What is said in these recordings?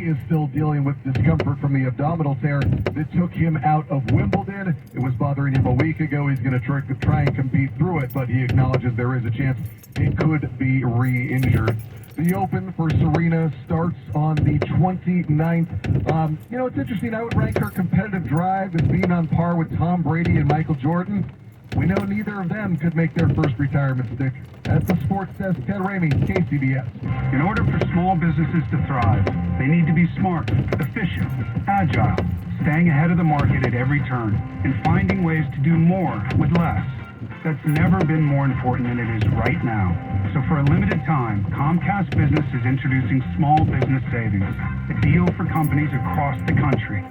is still dealing with discomfort from the abdominal tear that took him out of Wimbledon. It was bothering him a week ago. He's going to try and compete through it, but he acknowledges there is a chance it could be re-injured. The Open for Serena starts on the 29th. It's interesting. I would rank her competitive drive as being on par with Tom Brady and Michael Jordan. We know neither of them could make their first retirement stick. At the Sports Desk, Ted Ramey, KCBS. In order for small businesses to thrive, they need to be smart, efficient, agile, staying ahead of the market at every turn, and finding ways to do more with less. That's never been more important than it is right now. So for a limited time, Comcast Business is introducing Small Business Savings, a deal for companies across the country.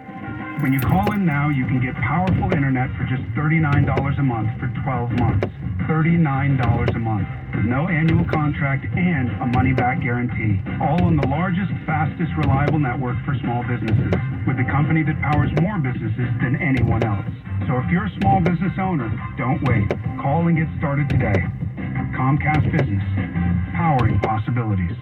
When you call in now, you can get powerful internet for just $39 a month for 12 months. $39 a month, with no annual contract and a money-back guarantee. All on the largest, fastest, reliable network for small businesses, with the company that powers more businesses than anyone else. So if you're a small business owner, don't wait. Call and get started today. Comcast Business, powering possibilities.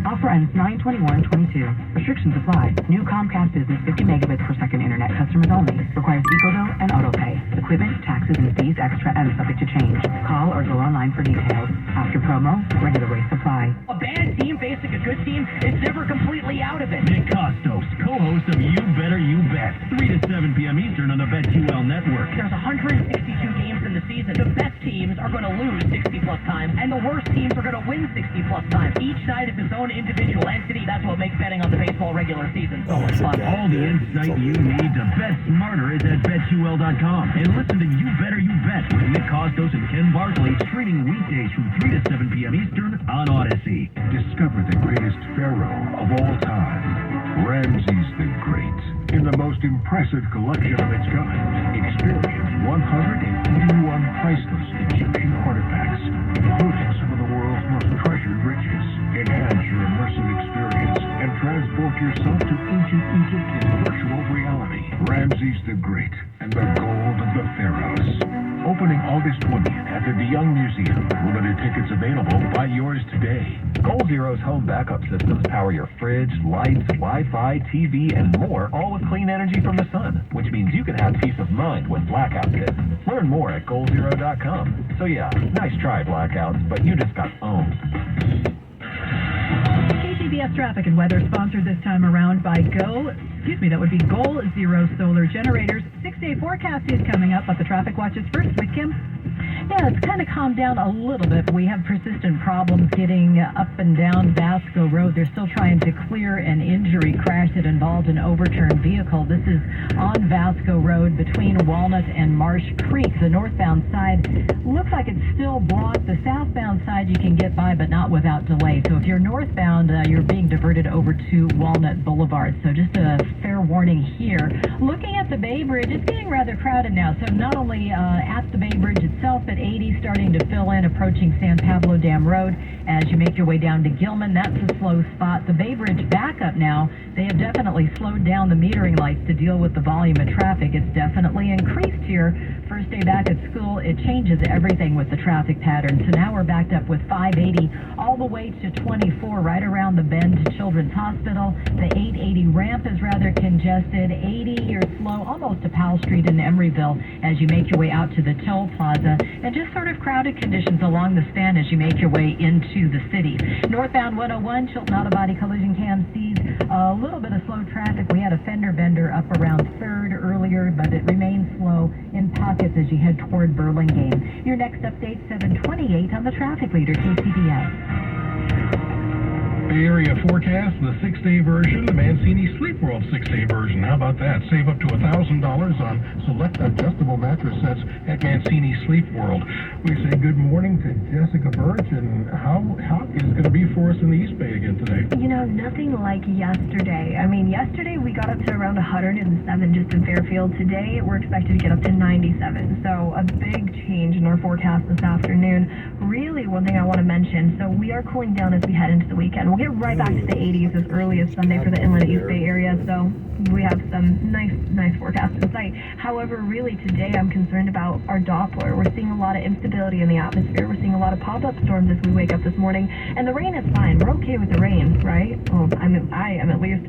Offer ends 9/21/22. Restrictions apply. New Comcast Business 50 megabits per second internet customers only. Requires EcoBill and autopay. Equipment, taxes, and fees extra and subject to change. Call or go online for details. After promo, regular rates apply. A bad team facing a good team is never completely out of it. Nick Costos, co-host of You Better You Bet, 3 to 7 p.m. Eastern on the BetQL network. There's 162 games in the season. The best teams are going to lose 60-plus times, and the worst teams are going to win 60-plus times. Each side is its own individual entity. That's what makes betting on the baseball regular season so much fun. All the insight you need to bet smarter is at BetQL.com. And listen to You Better You Bet with Nick Costos and Ken Barkley, streaming weekdays from 3 to 7 p.m. Eastern on Odyssey. Discover the greatest pharaoh of all time, Ramses the Great, in the most impressive collection of its kind. Experience 181 priceless Egyptian artifacts, including some of the world's most treasured riches. Enhance your immersive experience and transport yourself to ancient Egypt in virtual reality. Ramses the Great and the Gold of the Pharaohs. Opening August 20th at the DeYoung Museum. Limited tickets available. Buy yours today. Goal Zero's home backup systems power your fridge, lights, Wi-Fi, TV, and more, all with clean energy from the sun, which means you can have peace of mind when blackouts hit. Learn more at GoalZero.com. So yeah, nice try, blackouts, but you just got owned. KCBS Traffic and Weather sponsored this time around by Goal Zero Solar Generators. 6-day forecast is coming up, but the traffic watches first with Kim. Yeah, it's kind of calmed down a little bit. We have persistent problems getting up and down Vasco Road. They're still trying to clear an injury crash that involved an overturned vehicle. This is on Vasco Road between Walnut and Marsh Creek. The northbound side looks like it's still blocked. The southbound side you can get by, but not without delay. So if you're northbound, you're being diverted over to Walnut Boulevard. So just a fair warning here. Looking at the Bay Bridge, it's getting rather crowded now. So not only at the Bay Bridge itself, but 80 starting to fill in, approaching San Pablo Dam Road. As you make your way down to Gilman, that's a slow spot. The Bay Bridge backup now, they have definitely slowed down the metering lights to deal with the volume of traffic. It's definitely increased here. First day back at school, it changes everything with the traffic pattern. So now we're backed up with 580 all the way to 24 right around the bend to Children's Hospital. The 880 ramp is rather congested. 80, you're slow almost to Powell Street in Emeryville as you make your way out to the toll plaza. And just sort of crowded conditions along the span as you make your way into the city. Northbound 101, Chilton Auto Body Collision Cam sees a little bit of slow traffic. We had a fender bender up around 3rd earlier, but it remains slow in pockets as you head toward Burlingame. Your next update, 7:28 on the traffic leader, KCBS. Bay Area forecast, the 6-day version, the Mancini Sleep World 6-day version. How about that? Save up to $1,000 on select adjustable mattress sets at Mancini Sleep World. We say good morning to Jessica Birch, and how hot is it going to be for us in the East Bay again today? You know, nothing like yesterday. I mean, yesterday we got up to around 107 just in Fairfield. Today we're expected to get up to 97. So a big change in our forecast this afternoon. Really, one thing I want to mention, so we are cooling down as we head into the weekend. We'll get right back to the 80s as early as Sunday for the Inland East Bay area, so we have some nice forecasts in sight. However, really today I'm concerned about our Doppler. We're seeing a lot of instability in the atmosphere. We're seeing a lot of pop-up storms as we wake up this morning, and the rain is fine. We're okay with the rain, right? Well, I am at least.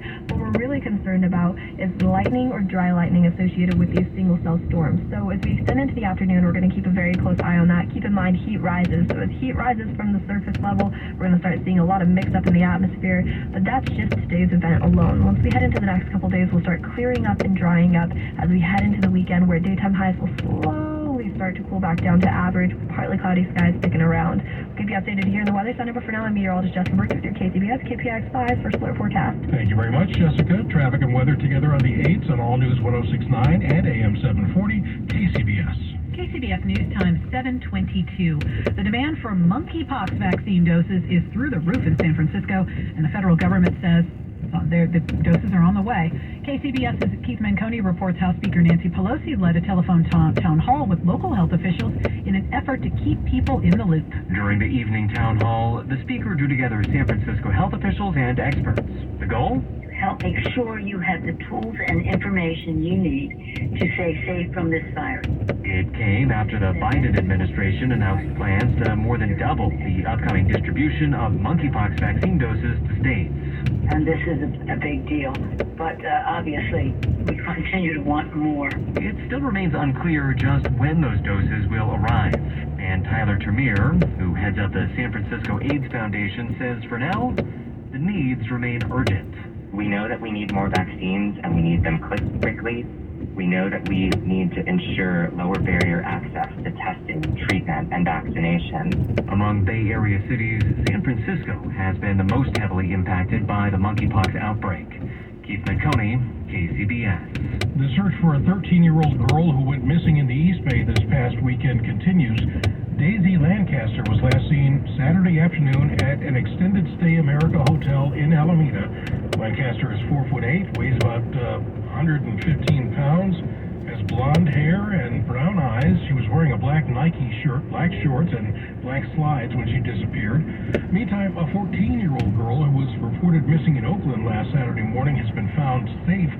concerned about is lightning or dry lightning associated with these single-cell storms. So as we extend into the afternoon, we're going to keep a very close eye on that. Keep in mind heat rises. So as heat rises from the surface level, we're going to start seeing a lot of mix-up in the atmosphere. But that's just today's event alone. Once we head into the next couple days, we'll start clearing up and drying up as we head into the weekend, where daytime highs will slowly start to cool back down to average, partly cloudy skies sticking around. We'll keep you updated here in the Weather Center, but for now, I'm meteorologist Jessica Brooks with your KCBS KPIX 5 First Alert Forecast. Thank you very much, Jessica. Traffic and weather together on the 8s on All News 106.9 and AM 740 KCBS. KCBS News Time 7:22. The demand for monkeypox vaccine doses is through the roof in San Francisco, and the federal government says the doses are on the way. KCBS's Keith Manconi reports House Speaker Nancy Pelosi led a telephone town hall with local health officials in an effort to keep people in the loop. During the evening town hall, the speaker drew together San Francisco health officials and experts. The goal? Help make sure you have the tools and information you need to stay safe from this virus. It came after the Biden administration announced plans to more than double the upcoming distribution of monkeypox vaccine doses to states. And this is a big deal, but obviously we continue to want more. It still remains unclear just when those doses will arrive. And Tyler Termeer, who heads up the San Francisco AIDS Foundation, says for now, the needs remain urgent. We know that we need more vaccines and we need them quickly. We know that we need to ensure lower barrier access to testing, treatment, and vaccination. Among Bay Area cities, San Francisco has been the most heavily impacted by the monkeypox outbreak. Keith Manconi, KCBS. The search for a 13-year-old girl who went missing in the East Bay this past weekend continues. Daisy Lancaster was last seen Saturday afternoon at an Extended Stay America hotel in Alameda. Lancaster is 4'8", weighs about 115 pounds, has blonde hair and brown eyes. She was wearing a black Nike shirt, black shorts, and black slides when she disappeared. Meantime, a 14-year-old girl who was reported missing in Oakland last Saturday morning has been found safe.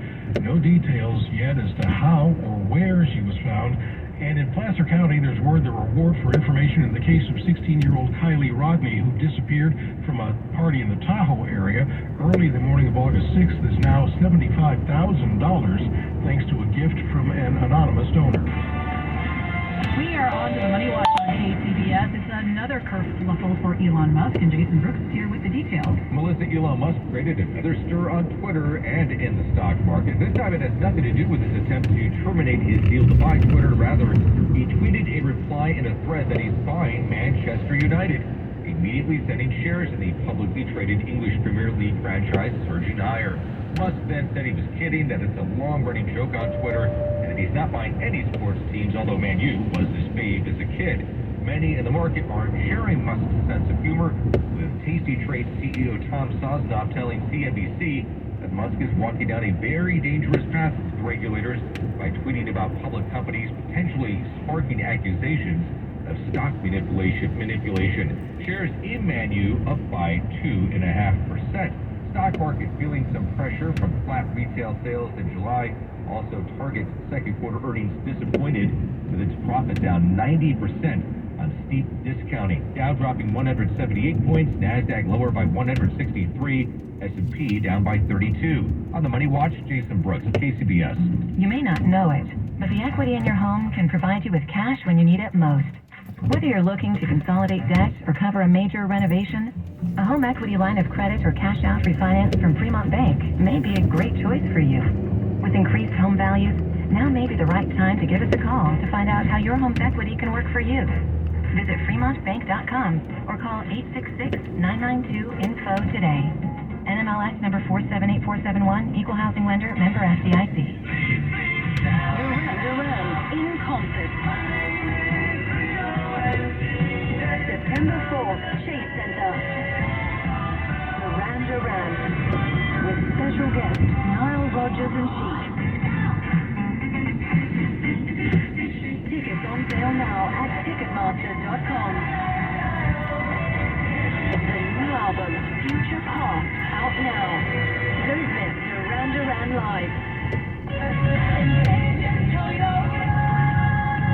No details yet as to how or where she was found. And in Placer County, there's word the reward for information in the case of 16-year-old Kylie Rodney, who disappeared from a party in the Tahoe area early the morning of August 6th, is now $75,000, thanks to a gift from an anonymous donor. We are on to the Money Watch on KCBS. It's another kerfuffle for Elon Musk, and Jason Brooks is here with the details. Melissa, Elon Musk created another stir on Twitter and in the stock market. This time it has nothing to do with his attempt to terminate his deal to buy Twitter. Rather, he tweeted a reply in a thread that he's buying Manchester United, immediately sending shares in the publicly traded English Premier League franchise surging higher. Musk then said he was kidding, that it's a long-running joke on Twitter, and that he's not buying any sports teams, although Man U was his fave as a kid. Many in the market aren't sharing Musk's sense of humor, with Tasty Trade CEO Tom Sosnoff telling CNBC that Musk is walking down a very dangerous path with regulators by tweeting about public companies potentially sparking accusations of stock manipulation. Shares in Man U up by 2.5%. Stock market feeling some pressure from flat retail sales in July. Also, Target's second quarter earnings disappointed, with its profit down 90% on steep discounting. Dow dropping 178 points, NASDAQ lower by 163, S&P down by 32. On the Money Watch, Jason Brooks, KCBS. You may not know it, but the equity in your home can provide you with cash when you need it most. Whether you're looking to consolidate debt or cover a major renovation, a home equity line of credit or cash out refinance from Fremont Bank may be a great choice for you. With increased home values, now may be the right time to give us a call to find out how your home's equity can work for you. Visit FremontBank.com or call 866-992-INFO today. NMLS number 478471, Equal Housing Lender, member FDIC. In concert. September 4th, Chase Center. Duran with special guests Nile Rodgers and Chic. Tickets on sale now at Ticketmaster.com. The new album, Future Past, out now. Don't miss Duran Live.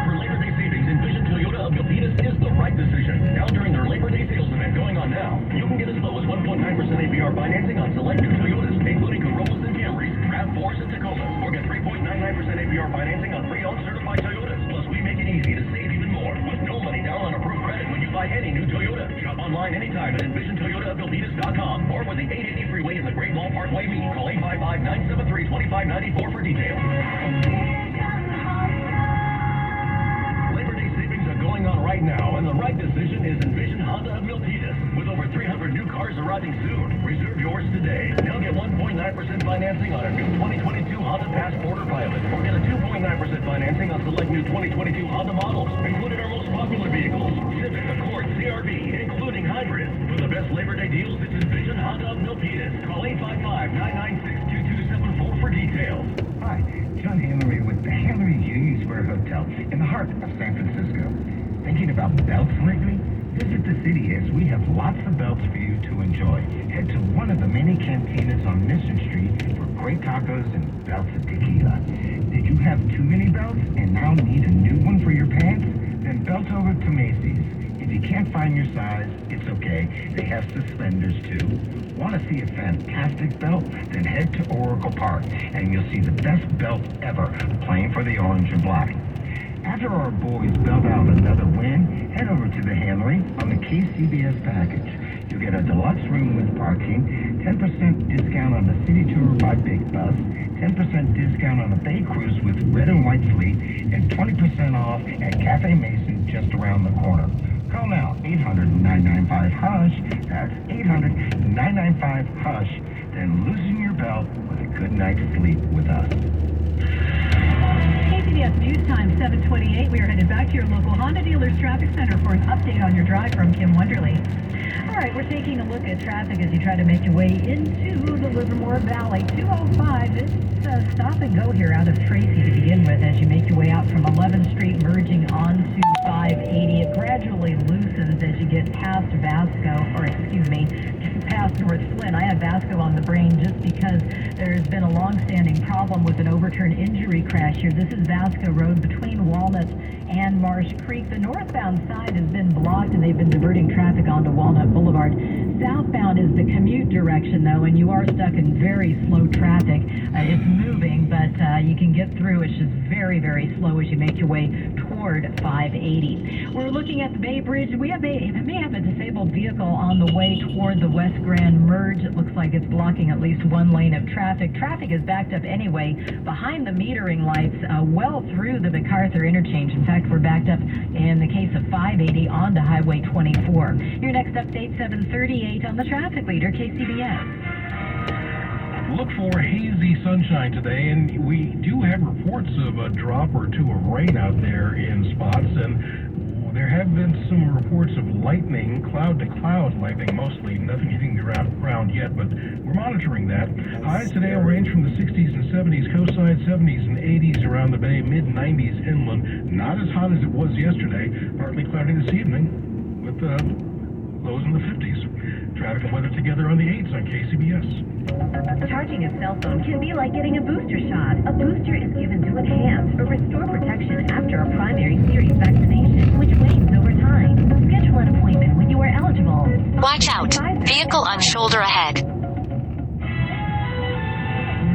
For Labor Day savings, Envision Toyota of Milpitas is the right decision. Now during their Labor Day sales event going on now, you can get as low as 1.9% APR financing on select new Toyotas, including Corollas and Camrys, RAV4 online anytime at EnvisionToyotaAbilditas.com or with the 880 freeway in the Great Wall Parkway meeting. Call 855-973-2594 for details. Labor Day savings are going on right now, and the right decision is Envision Honda of Milpitas. With over 300 new cars arriving soon, reserve yours today. Now get 1.9% financing on a new 2022 Honda Passport or Pilot, or get a 2.9% financing on select new 2022 Honda models, including our most popular vehicles, Civic, Accord, CR-V, including hybrids. For the best Labor Day deals, it's Envision Honda of Milpitas. Call 855-996-2274 for details. Hi, John Henry with the Henry Union Square Hotel in the heart of San Francisco. Thinking about belts lately? Visit the city as we have lots of belts for you to enjoy. Head to one of the many cantinas on Mission Street for great tacos and belts of tequila. Did you have too many belts and now need a new one for your pants? Then belt over to Macy's. If you can't find your size, it's okay. They have suspenders too. Want to see a fantastic belt? Then head to Oracle Park and you'll see the best belt ever playing for the orange and black. After our boys belt out another win, head over to the Henry on the KCBS package. You'll get a deluxe room with parking, 10% discount on the city tour by Big Bus, 10% discount on the Bay Cruise with Red and White Fleet, and 20% off at Cafe Mason just around the corner. Call now, 800-995-HUSH. That's 800-995-HUSH. Then loosen your belt with a good night's sleep with us. KCBS News Time 7:28. We are headed back to your local Honda Dealers Traffic Center for an update on your drive from Kim Wonderly. All right, we're taking a look at traffic as you try to make your way into the Livermore Valley. 205, it's stop and go here out of Tracy to begin with as you make your way out from 11th Street, merging onto 580. It gradually loosens as you get past Vasco, past North Flint. I have Vasco on the brain just because there's been a long-standing problem with an overturned injury crash here. This is Vasco Road between Walnut and Marsh Creek. The northbound side has been blocked and they've been diverting traffic onto Walnut Boulevard. Southbound is the commute direction though, and you are stuck in very slow traffic. It's moving, but you can get through. It's just very, very slow as you make your way toward 580. We're looking at the Bay Bridge. We may have a disabled vehicle on the way toward the West Grand Merge. It looks like it's blocking at least one lane of traffic. Traffic is backed up anyway behind the metering lights well through the MacArthur interchange. In fact, we're backed up in the case of 580 onto Highway 24. Your next update, 7:38 on the traffic leader, KCBS. Look for hazy sunshine today, and we do have reports of a drop or two of rain out there in spots, and there have been some reports of lightning, cloud-to-cloud lightning mostly, nothing hitting the ground yet, but we're monitoring that. Highs today will range from the 60s and 70s coastside, 70s and 80s around the bay, mid-90s inland. Not as hot as it was yesterday, partly cloudy this evening with lows in the 50s. Traffic and weather together on the 8s on KCBS. Charging a cell phone can be like getting a booster shot. A booster is given to enhance or restore protection after a primary series vaccination, which wanes over time. Schedule an appointment when you are eligible. Watch out. Vehicle on shoulder ahead.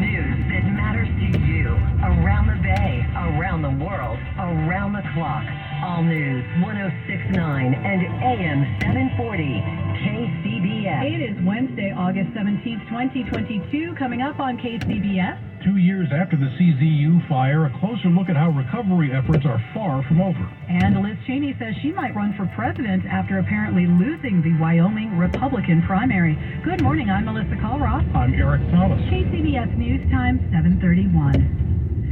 News that matters to you. Around the bay, around the world, around the clock. All News 106.9 and AM 740. KCBS. It is Wednesday, August 17th, 2022. Coming up on KCBS. 2 years after the CZU fire, a closer look at how recovery efforts are far from over. And Liz Cheney says she might run for president after apparently losing the Wyoming Republican primary. Good morning, I'm Melissa Colroth. I'm Eric Thomas. KCBS News Time, 7:31.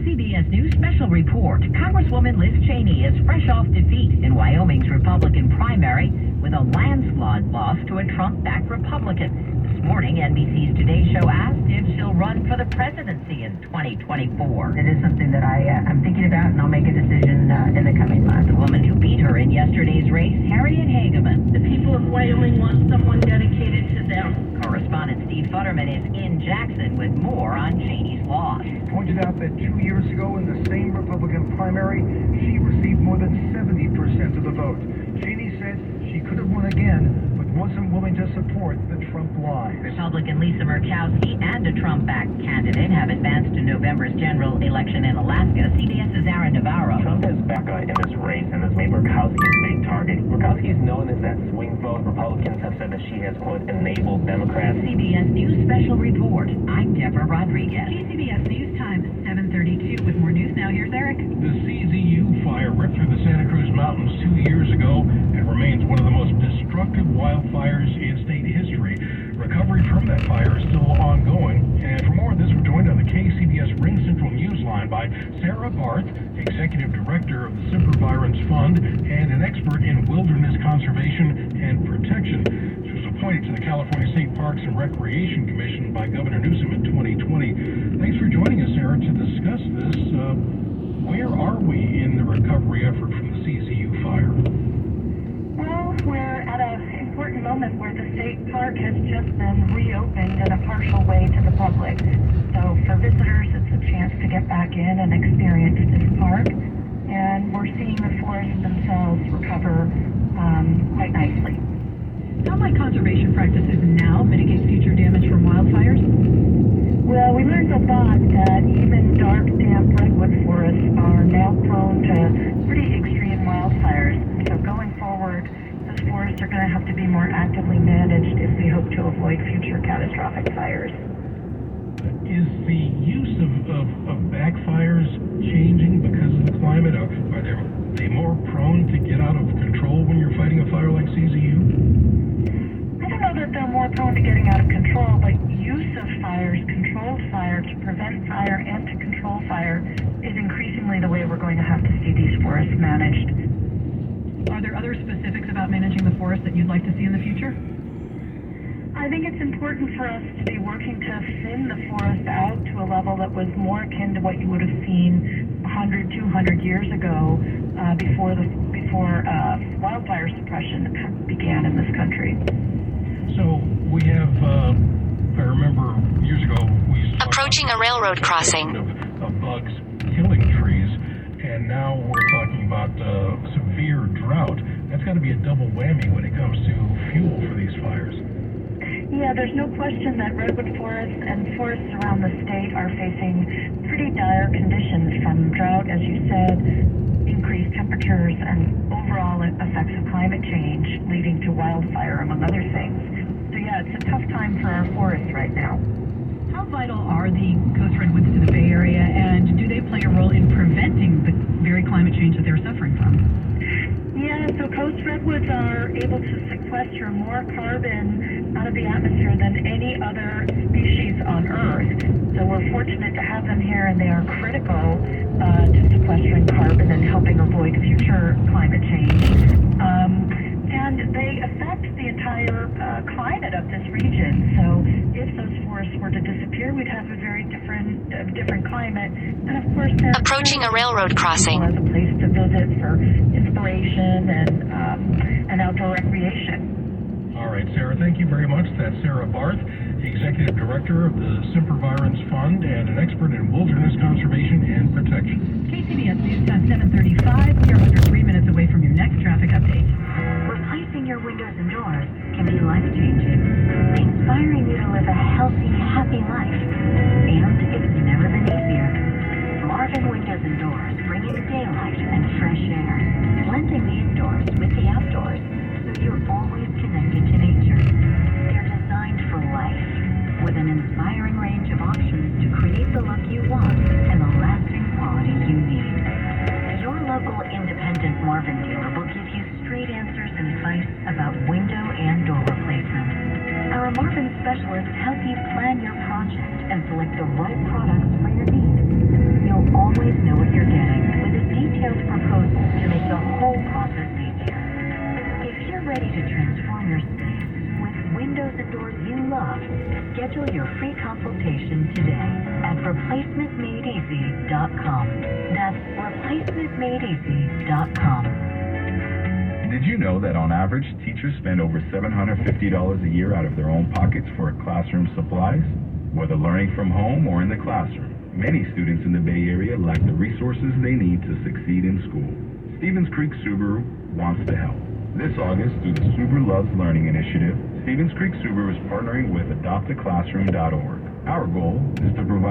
CBS News special report. Congresswoman Liz Cheney is fresh off defeat in Wyoming's Republican primary with a landslide loss to a Trump-backed Republican. This morning, NBC's Today Show asked if she'll run for the presidency in 2024. It is something that I'm thinking about, and I'll make a decision in the coming months. The woman who beat her in yesterday's race, Harriet Hageman. The people of Wyoming want someone dedicated to them. Correspondent Steve Futterman is in Jackson with more on Cheney's loss. Pointed out that 2 years ago in the same Republican primary, she received more than 70% of the vote. Cheney said she could have won again, but wasn't willing to support the Trump lie. Republican Lisa Murkowski and a Trump-backed candidate have advanced to November's general election in Alaska. CBS's Aaron Navarro. Trump is back in this race and has made Murkowski his big target. Murkowski is known as that swing vote. Republicans have said that she has, quote, enabled Democrats. CBS News Special Report. I'm Deborah Rodriguez. KCBS News Time, 7:32. With more news now, here's Eric. The CZU fire ripped through the Santa Cruz Mountains 2 years ago and remains one of the most destructive wildfires in state history. Recovery from that fire is still ongoing. And for more on this, we're joined on the KCBS Ring Central Newsline by Sarah Barth, Executive Director of the Sempervirens Fund and an expert in wilderness conservation and protection. She was appointed to the California State Parks and Recreation Commission by Governor Newsom in 2020. Thanks for joining us, Sarah, to discuss this. Where are we in the recovery effort from the CZU fire? Well, we're at an important moment where the state park has just been reopened in a partial way to the public. So for visitors, it's a chance to get back in and experience this park. And we're seeing the forests themselves recover quite nicely. How might conservation practices now mitigate future damage from wildfires? Well, we learned a lot that even dark, damp redwood forests are now prone to pretty extreme wildfires. So going forward, those forests are going to have to be more actively managed if we hope to avoid future catastrophic fires. Is the use of backfires changing because of the climate? Are they more prone to get out of control when you're fighting a fire like CZU? I don't know that they're more prone to getting out of control, but use of fires, controlled fire, to prevent fire and to control fire is increasingly the way we're going to have to see these forests managed. Are there other specifics about managing the forest that you'd like to see in the future? I think it's important for us to be working to thin the forest out to a level that was more akin to what you would have seen 100, 200 years ago before wildfire suppression began in this country. So we have, if I remember years ago, we used to Approaching a railroad crossing. Of bugs killing trees, and now we're talking about severe drought. That's got to be a double whammy when it comes to fuel for these fires. Yeah, there's no question that redwood forests and forests around the state are facing pretty dire conditions from drought, as you said, increased temperatures, and overall effects of climate change leading to wildfire, among other things. So yeah, it's a tough time for our forests right now. How vital are the coast redwoods to the Bay Area, and do they play a role in preventing the very climate change that they're suffering from? Yeah, so coast redwoods are able to sequester more carbon out of the atmosphere than any other species on Earth. So we're fortunate to have them here, and they are critical to sequestering carbon and helping avoid future climate change. And they affect the entire climate of this region. So if those forests were to disappear, we'd have a very different climate. And of course, they're approaching a railroad crossing. As a place to visit for inspiration and outdoor recreation. All right, Sarah, thank you very much. That's Sarah Barth, Executive Director of the Sempervirens Fund and an expert in wilderness conservation and protection. KCBS News Time 7:35. We are under 3 minutes away from your next traffic update. Replacing your windows and doors can be life-changing, inspiring you to live a healthy, happy life. And it's never been easier. Marvin Windows and Doors bring you daylight and fresh air, blending the indoors with the outdoors, so you're always connected to nature. They're designed for life, with an inspiring range of options to create the look you want and the lasting quality you need. Your local independent Marvin dealer will give you straight answers and advice about window and door replacement. Our Marvin specialists help you plan your project and select the right products for your needs. You'll always know what you're getting with a detailed proposal to make the whole process easier. If you're ready to transform your space with windows and doors you love, schedule your free consultation today at replacementmadeeasy.com. That's replacementmadeeasy.com. Did you know that on average, teachers spend over $750 a year out of their own pockets for classroom supplies? Whether learning from home or in the classroom, many students in the Bay Area lack the resources they need to succeed in school. Stevens Creek Subaru wants to help. This August, through the Subaru Loves Learning Initiative, Stevens Creek Subaru is partnering with adoptaclassroom.org. Our goal is to provide